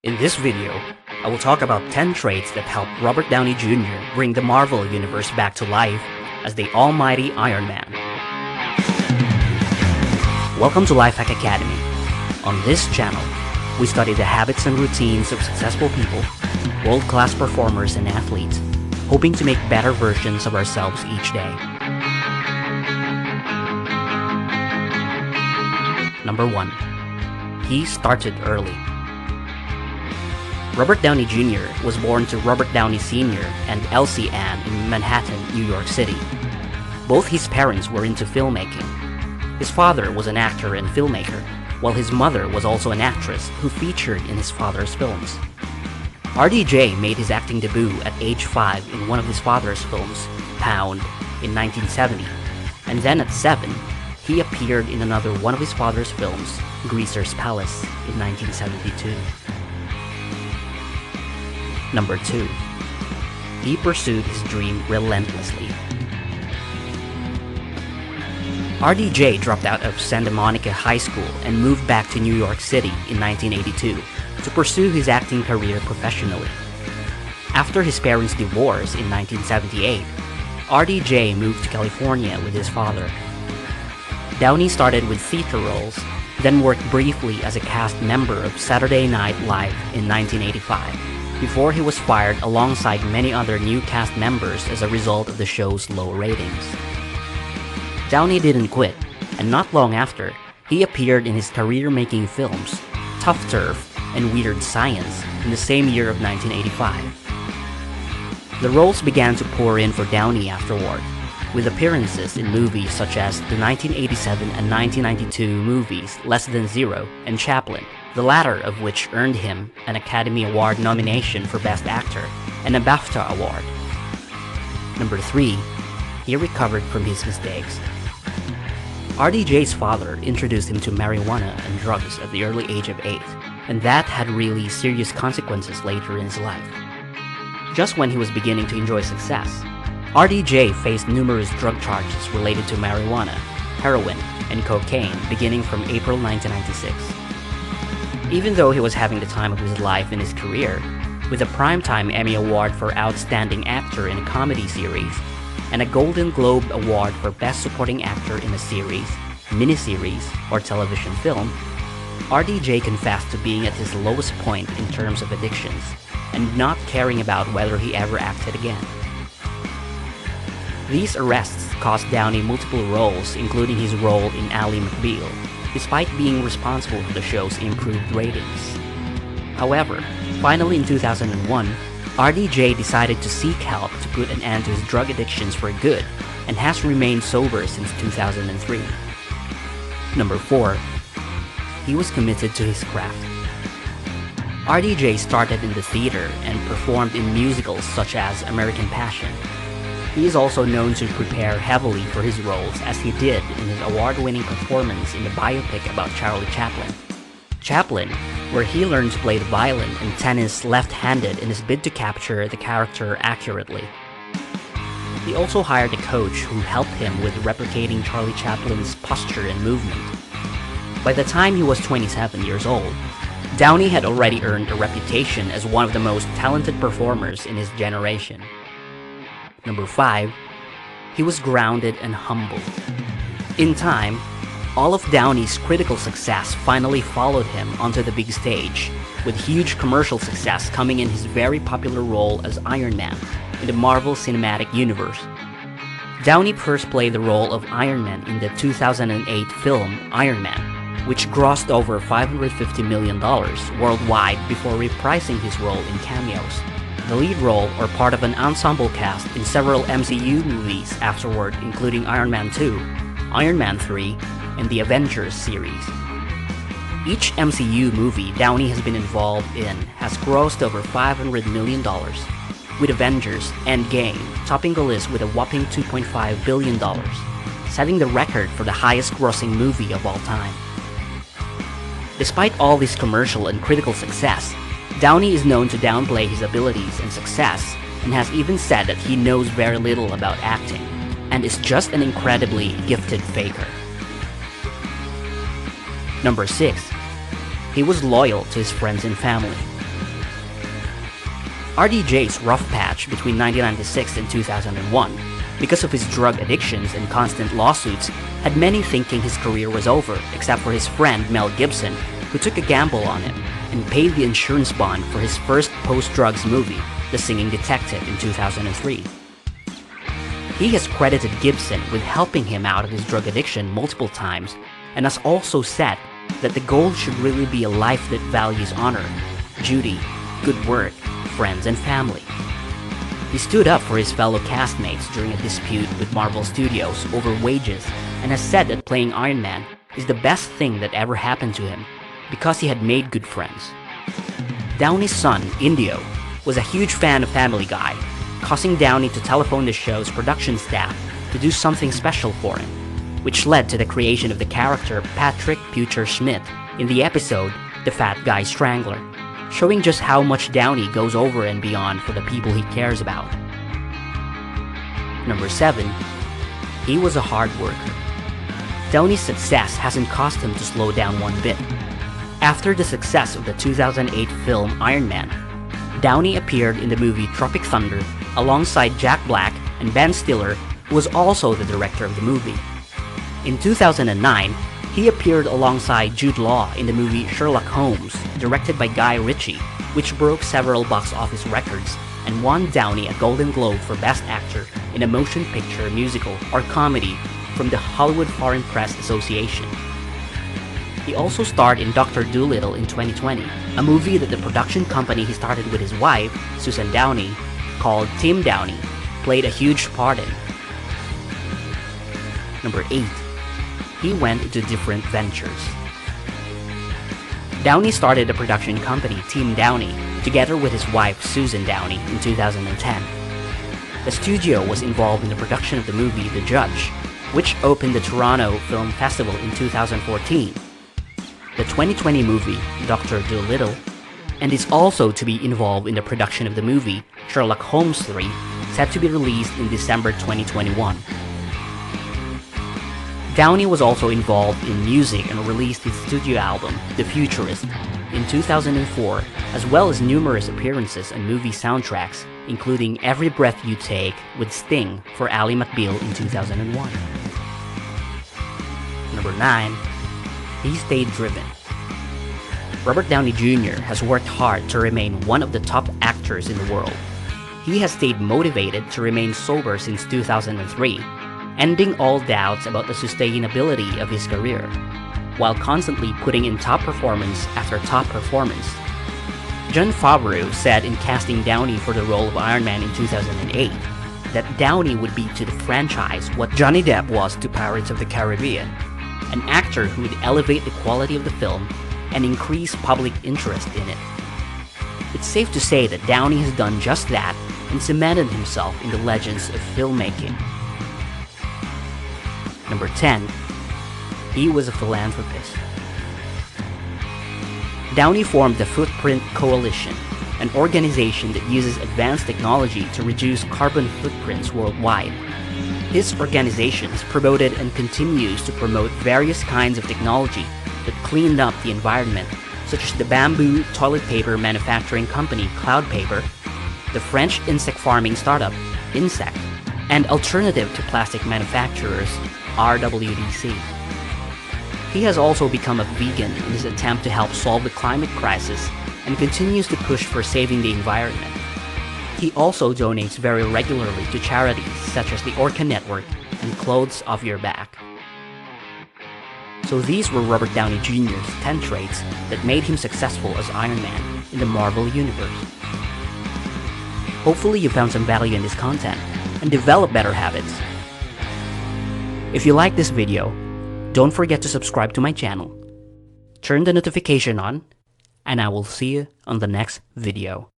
In this video, I will talk about 10 traits that helped Robert Downey Jr. bring the Marvel Universe back to life as the almighty Iron Man. Welcome to Lifehack Academy. On this channel, we study the habits and routines of successful people, world-class performers and athletes, hoping to make better versions of ourselves each day. Number 1. He started early. Robert Downey Jr. was born to Robert Downey Sr. and Elsie Ann in Manhattan, New York City. Both his parents were into filmmaking. His father was an actor and filmmaker, while his mother was also an actress who featured in his father's films. RDJ made his acting debut at age 5 in one of his father's films, Pound, in 1970, and then at 7, he appeared in another one of his father's films, Greaser's Palace, in 1972. Number 2. He pursued his dream relentlessly. RDJ dropped out of Santa Monica High School and moved back to New York City in 1982 to pursue his acting career professionally. After his parents' divorce in 1978, RDJ moved to California with his father. Downey started with theater roles, then worked briefly as a cast member of Saturday Night Live in 1985. Before he was fired alongside many other new cast members as a result of the show's low ratings. Downey didn't quit, and not long after, he appeared in his career-making films, Tough Turf and Weird Science, in the same year of 1985. The roles began to pour in for Downey afterward, with appearances in movies such as the 1987 and 1992 movies Less Than Zero and Chaplin, the latter of which earned him an Academy Award nomination for Best Actor and a BAFTA Award. Number 3. He recovered from his mistakes. RDJ's father introduced him to marijuana and drugs at the early age of 8, and that had really serious consequences later in his life. Just when he was beginning to enjoy success, RDJ faced numerous drug charges related to marijuana, heroin, and cocaine beginning from April 1996. Even though he was having the time of his life in his career, with a Primetime Emmy Award for Outstanding Actor in a Comedy Series, and a Golden Globe Award for Best Supporting Actor in a Series, Miniseries, or Television Film, RDJ confessed to being at his lowest point in terms of addictions, and not caring about whether he ever acted again. These arrests cost Downey multiple roles, including his role in Ally McBeal, despite being responsible for the show's improved ratings. However, finally in 2001, RDJ decided to seek help to put an end to his drug addictions for good, and has remained sober since 2003. Number 4. He was committed to his craft. RDJ started in the theater and performed in musicals such as American Passion. He is also known to prepare heavily for his roles, as he did in his award-winning performance in the biopic about Charlie Chaplin. Chaplin, where he learned to play the violin and tennis left-handed in his bid to capture the character accurately. He also hired a coach who helped him with replicating Charlie Chaplin's posture and movement. By the time he was 27 years old, Downey had already earned a reputation as one of the most talented performers in his generation. Number 5. He was grounded and humble. In time, all of Downey's critical success finally followed him onto the big stage, with huge commercial success coming in his very popular role as Iron Man in the Marvel Cinematic Universe. Downey first played the role of Iron Man in the 2008 film Iron Man, which grossed over $550 million worldwide before reprising his role in cameos, the lead role or part of an ensemble cast in several MCU movies afterward, including Iron Man 2, Iron Man 3, and the Avengers series. Each MCU movie Downey has been involved in has grossed over $500 million, with Avengers Endgame topping the list with a whopping $2.5 billion, setting the record for the highest grossing movie of all time. Despite all this commercial and critical success, Downey is known to downplay his abilities and success, and has even said that he knows very little about acting, and is just an incredibly gifted faker. Number 6. He was loyal to his friends and family. RDJ's rough patch between 1996 and 2001, because of his drug addictions and constant lawsuits, had many thinking his career was over, except for his friend Mel Gibson, who took a gamble on him and paid the insurance bond for his first post-drugs movie, The Singing Detective, in 2003. He has credited Gibson with helping him out of his drug addiction multiple times, and has also said that the goal should really be a life that values honor, duty, good work, friends, and family. He stood up for his fellow castmates during a dispute with Marvel Studios over wages, and has said that playing Iron Man is the best thing that ever happened to him because he had made good friends. Downey's son, Indio, was a huge fan of Family Guy, causing Downey to telephone the show's production staff to do something special for him, which led to the creation of the character Patrick Pucher Smith in the episode The Fat Guy Strangler, showing just how much Downey goes over and beyond for the people he cares about. Number 7. He was a hard worker. Downey's success hasn't caused him to slow down one bit. After the success of the 2008 film Iron Man, Downey appeared in the movie Tropic Thunder alongside Jack Black and Ben Stiller, who was also the director of the movie. In 2009, he appeared alongside Jude Law in the movie Sherlock Holmes, directed by Guy Ritchie, which broke several box office records and won Downey a Golden Globe for Best Actor in a Motion Picture, Musical, or Comedy from the Hollywood Foreign Press Association. He also starred in Dr. Dolittle in 2020, a movie that the production company he started with his wife, Susan Downey, called Team Downey, played a huge part in. Number 8. He went into different ventures. Downey started a production company, Team Downey, together with his wife, Susan Downey, in 2010. The studio was involved in the production of the movie The Judge, which opened the Toronto Film Festival in 2014. The 2020 movie, Dr. Dolittle, and is also to be involved in the production of the movie Sherlock Holmes 3, set to be released in December 2021. Downey was also involved in music and released his studio album, The Futurist, in 2004, as well as numerous appearances on movie soundtracks, including Every Breath You Take with Sting for Ally McBeal in 2001. Number 9. He stayed driven. Robert Downey Jr. has worked hard to remain one of the top actors in the world. He has stayed motivated to remain sober since 2003, ending all doubts about the sustainability of his career, while constantly putting in top performance after top performance. Jon Favreau said in casting Downey for the role of Iron Man in 2008 that Downey would be to the franchise what Johnny Depp was to Pirates of the Caribbean, an actor who would elevate the quality of the film and increase public interest in it. It's safe to say that Downey has done just that and cemented himself in the legends of filmmaking. Number 10. He was a philanthropist. Downey formed the Footprint Coalition, an organization that uses advanced technology to reduce carbon footprints worldwide. His organization has promoted and continues to promote various kinds of technology that cleaned up the environment, such as the bamboo toilet paper manufacturing company Cloud Paper, the French insect farming startup Insect, and alternative to plastic manufacturers RWDC. He has also become a vegan in his attempt to help solve the climate crisis and continues to push for saving the environment. He also donates very regularly to charities such as the Orca Network and Clothes Off Your Back. So these were Robert Downey Jr.'s 10 traits that made him successful as Iron Man in the Marvel Universe. Hopefully you found some value in this content and develop better habits. If you like this video, don't forget to subscribe to my channel, turn the notification on, and I will see you on the next video.